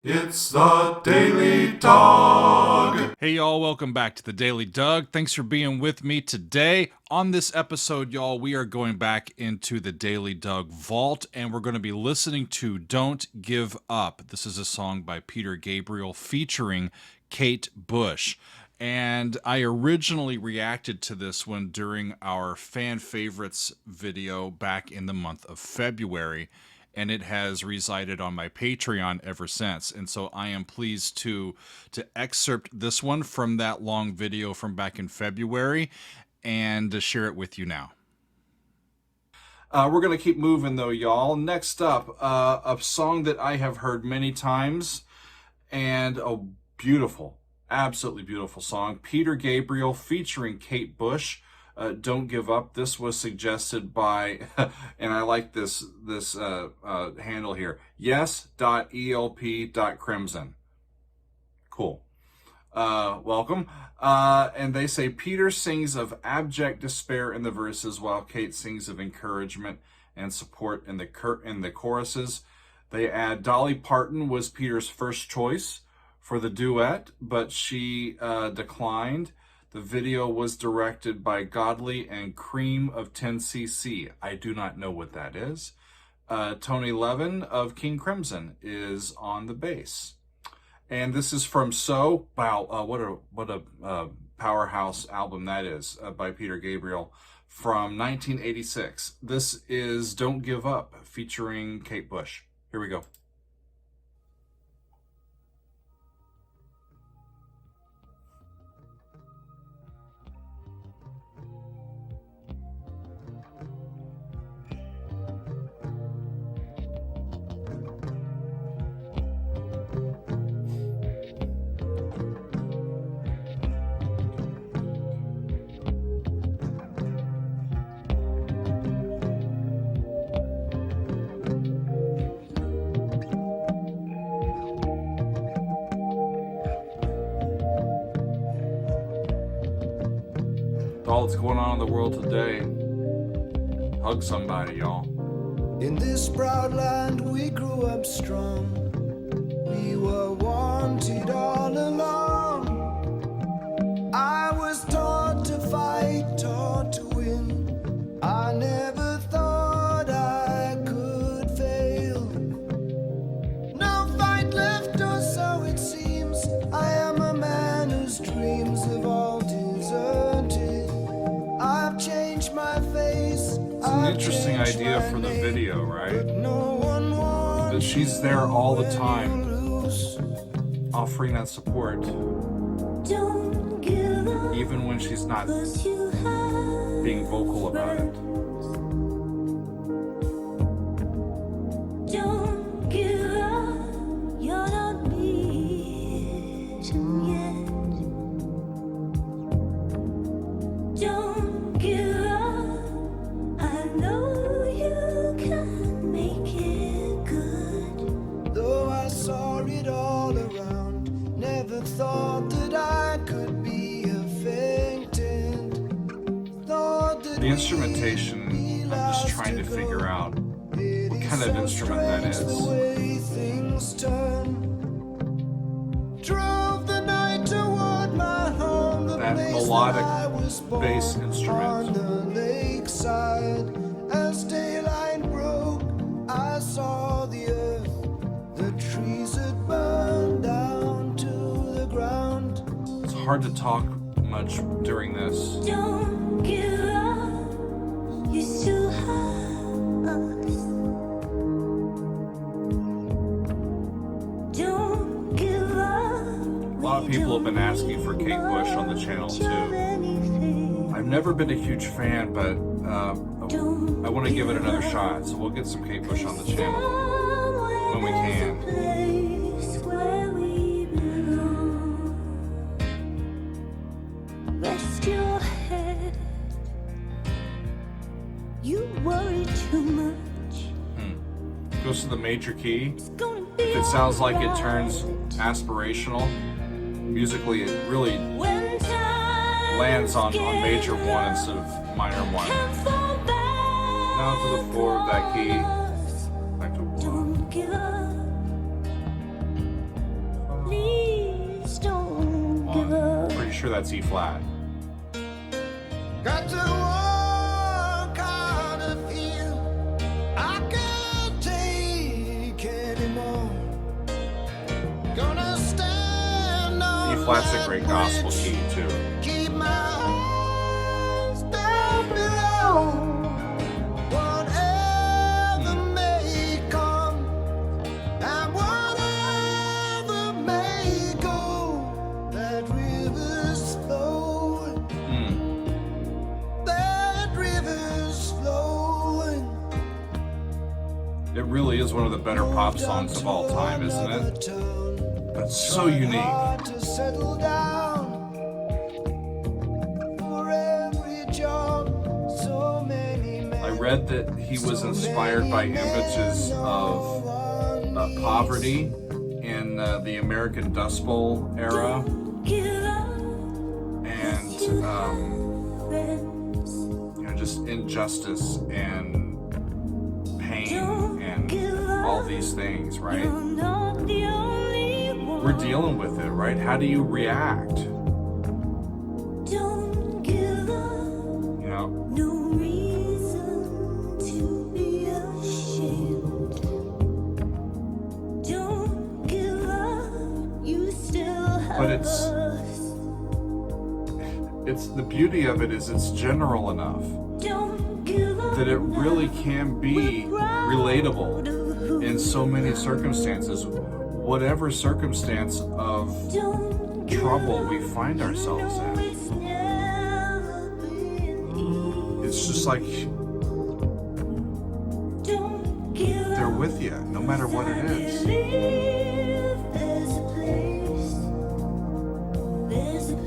It's the Daily Dog. Hey y'all, welcome back to the Daily Doug. Thanks for being with me today. On this episode, y'all, we are going back into the Daily Doug vault and we're going to be listening to Don't Give Up. This is a song by Peter Gabriel featuring Kate Bush. And I originally reacted to this one during our fan favorites video back in the month of February. And it has resided on my Patreon ever since. And so I am pleased to excerpt this one from that long video from back in February and to share it with you now. We're going to keep moving though, y'all. Next up, a song that I have heard many times and a beautiful, absolutely beautiful song. Peter Gabriel featuring Kate Bush. Don't Give Up. This was suggested by, and I like this handle here, yes.elp.crimson. Cool. Welcome. And they say, Peter sings of abject despair in the verses, while Kate sings of encouragement and support in the choruses. They add, Dolly Parton was Peter's first choice for the duet, but she declined. The video was directed by Godley and Cream of 10cc. I do not know what that is. Tony Levin of King Crimson is on the bass. And this is from So. Wow, what a powerhouse album that is by Peter Gabriel from 1986. This is Don't Give Up featuring Kate Bush. Here we go. All that's going on in the world today. Hug somebody, y'all. In this proud land we grew up strong. We were wanted all along. I was taught to fight, taught to win. I never thought I could fail. No fight left, or so it seems. I am a man whose dreams have all deserted. I've changed my face. It's an interesting idea for the video, right? That she's there all the time, offering that support, even when she's not being vocal about it. Don't give up, you're not beaten yet. Don't give up, I know you can make it good. Though I saw it all around, never thought that I could be affected. Thought that The instrumentation, I'm just trying to figure out what kind of instrument that is. the way things turn. Drove the night toward my home, the That place melodic where I was born, bass instrument. on the lakeside. As daylight broke, I saw the earth, the trees had burned down to the ground. It's hard to talk much during this. Don't give up, you still have us. Don't give up. A lot of people have been asking for Kate Bush on the channel too. I've never been a huge fan, but I want to give it another shot, so we'll get some Kate Bush on the channel when we can. Rest your head. You worry too much. Goes to the major key. It's gonna be If it sounds like it turns alright. aspirational, musically it really When times lands on get major one rough, instead of minor one. can't fall back Down to the floor of that key. across. Back to one. Don't give up. sure that's E flat. Got to walk out of here. I can't take anymore. Gonna stand on E flat's a that great gospel bridge. key too. Keep my eyes down below. Whatever may come and whatever may go, that river's flowing. That river's flowing. It really is one of the better pop songs of all time, isn't it? But it's so unique. To settle down for every job, so many men. I read that he was inspired by images of poverty in the American Dust Bowl era, Give up, and friends. just injustice and pain and all these things, right? You're not the only one. We're dealing with it, right? How do you react? Don't give up. You know, No reason to be ashamed. Don't give up. You still have But us. it's the beauty of it is it's general enough Don't give up. that it really can be relatable in so many circumstances, whatever circumstance of Don't give trouble up. we find ourselves No, in. it's never been easy. It's just like Don't give they're up. with you, no matter what it is.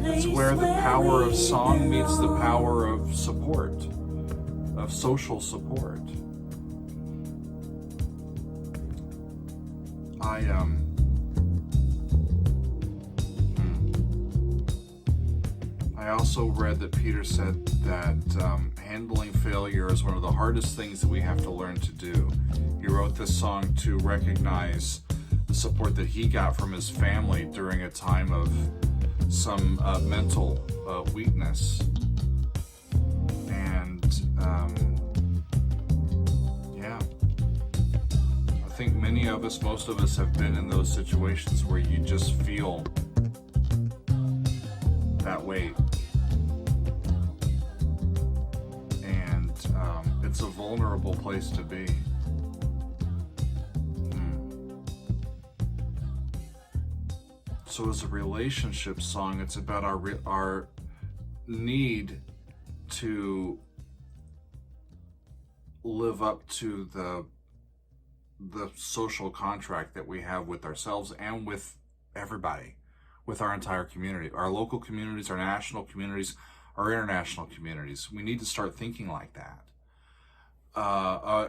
It's where the power of song meets the power of support, of social support. I also read that Peter said that handling failure is one of the hardest things that we have to learn to do. He wrote this song to recognize the support that he got from his family during a time of some mental weakness. And yeah, I think many of us, most of us have been in those situations where you just feel that weight. And it's a vulnerable place to be. So as a relationship song, it's about our need to live up to the social contract that we have with ourselves and with everybody, with our entire community, our local communities, our national communities, our international communities. We need to start thinking like that.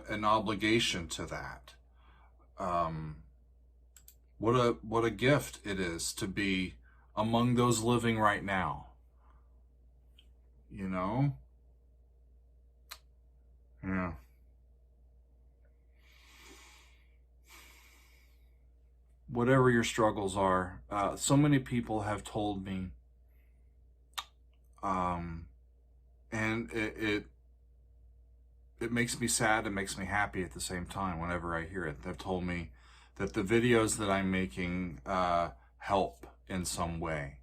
An obligation to that. What a gift it is to be among those living right now. You know? Yeah. Whatever your struggles are, so many people have told me, and it makes me sad and makes me happy at the same time whenever I hear it. They've told me that the videos that I'm making help in some way,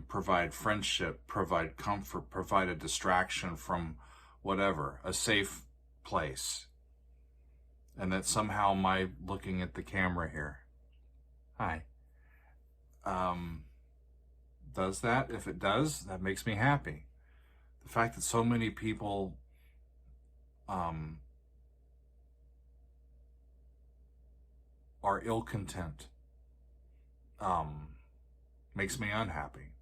provide friendship, provide comfort, provide a distraction from whatever, a safe place. And that somehow my looking at the camera here, hi, does that. If it does, that makes me happy. The fact that so many people are ill-content makes me unhappy.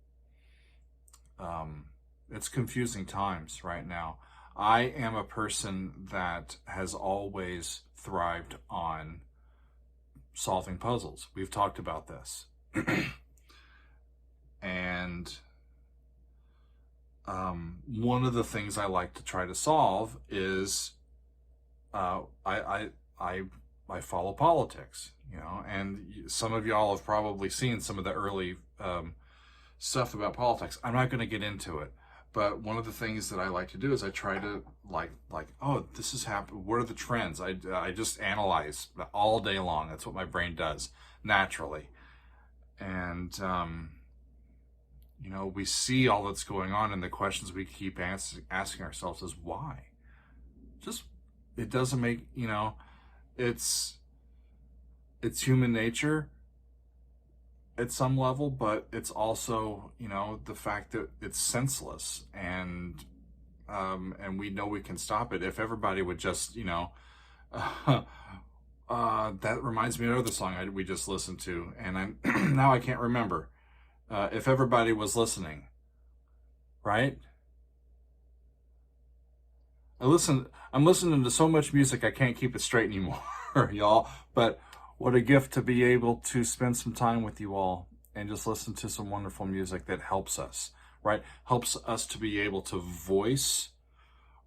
It's confusing times right now. I am a person that has always thrived on solving puzzles. We've talked about this. And one of the things I like to try to solve is I follow politics, you know, and some of y'all have probably seen some of the early stuff about politics. I'm not going to get into it. But one of the things that I like to do is I try to like, oh, this is happening. What are the trends? I just analyze all day long. That's what my brain does naturally. And, you know, we see all that's going on, and the questions we keep asking ourselves is why? Just, it doesn't make, you know, it's human nature at some level, but it's also, you know, the fact that it's senseless, and we know we can stop it if everybody would just, you know, that reminds me of another song we just listened to, and I'm now I can't remember. If everybody was listening, right? I'm listening to so much music I can't keep it straight anymore, y'all. But what a gift to be able to spend some time with you all and just listen to some wonderful music that helps us, right? Helps us to be able to voice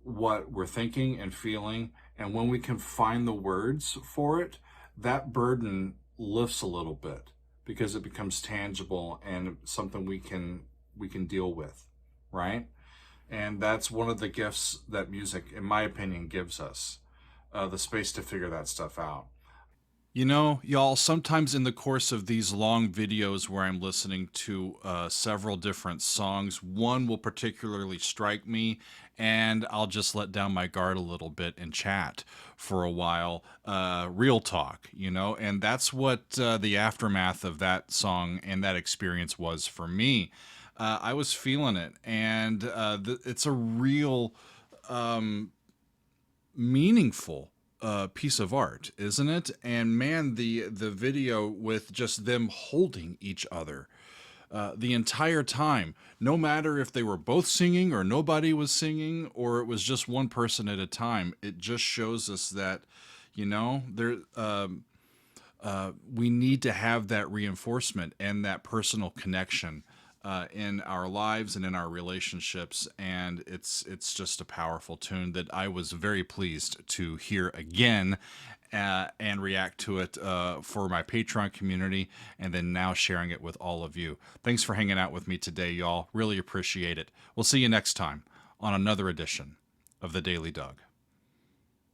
what we're thinking and feeling. And when we can find the words for it, that burden lifts a little bit because it becomes tangible and something we can deal with, right? And that's one of the gifts that music, in my opinion, gives us, the space to figure that stuff out. You know, y'all, sometimes in the course of these long videos where I'm listening to several different songs, one will particularly strike me, and I'll just let down my guard a little bit and chat for a while. Real talk, you know, and that's what the aftermath of that song and that experience was for me. I was feeling it, and it's a real meaningful piece of art, isn't it? And man, the video with just them holding each other the entire time, no matter if they were both singing or nobody was singing or it was just one person at a time, it just shows us that, you know, we need to have that reinforcement and that personal connection in our lives and in our relationships, and it's just a powerful tune that I was very pleased to hear again and react to it for my Patreon community, and then now sharing it with all of you. Thanks for hanging out with me today, y'all. Really appreciate it. We'll see you next time on another edition of The Daily Doug.